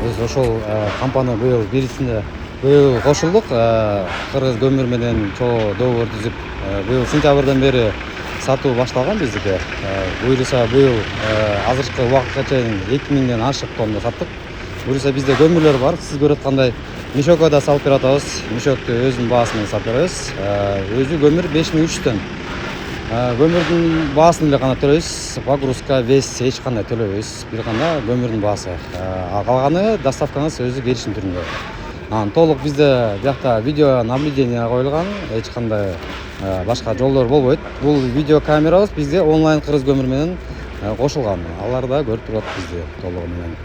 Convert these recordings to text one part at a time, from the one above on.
Біз ошол компания быйыл кошулдук. Кыргыз көмүр менен чоо договор түзүп, быйыл сентябрдан бери сатуу башталган биздики. Буюрса быйыл азыркы убакытка чейин 2000ден ашык тонна саттык. Буюрса бизде көмүрлөр бар. Сиз көрүп аткандай мешокко да салып берип атабыз. Мешокты өзүнүн баасы менен салып беребиз. Өзү көмүр 5300 тонн. Көмүрдүн баасын эле гана төлөйбүз. Погрузка, вес эч кандай төлөбөйбүз. Бир гана көмүрдүн баасы. Калганы доставкаңыз өзү келишим түрүндө. Толук бизде биякта видео наблюдение коюлган, эч кандай башка жолдор болбойт. Бул видео камерабыз бизде онлайн Кыргыз көмүр менен кошулган. Алар да көрүп турат бизди толугу менен.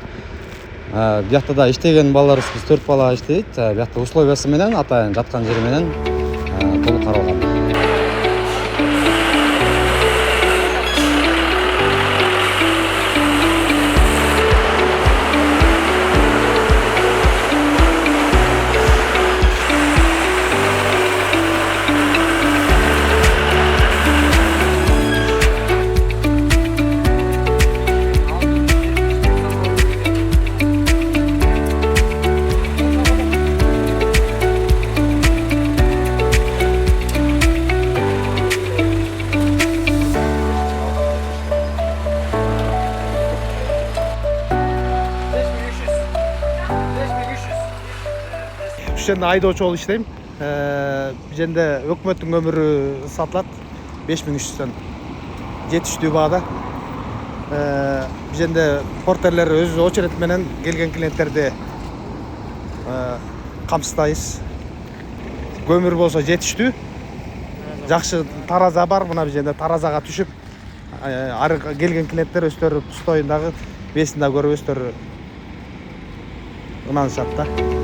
Биякта да иштеген балдарыбыз, биз 4 бала иштейт. Биякта условиясы менен, атайын жаткан жери менен толук каралган. Üşende айдоочу болуп иштейм. Бизде өкмөттүн көмүрү сатылат 5300 тонн. Жетиштүү баада. Бизде портерлер өз очередь менен келген клиенттерди камсыздайбыз. Көмүр болсо жетиштүү. Жакшы тараза бар, мына бизде таразага түшүп, ары келген клиенттер өздөрү стоюндагы бесин да көрүп өздөрү ынанышат да.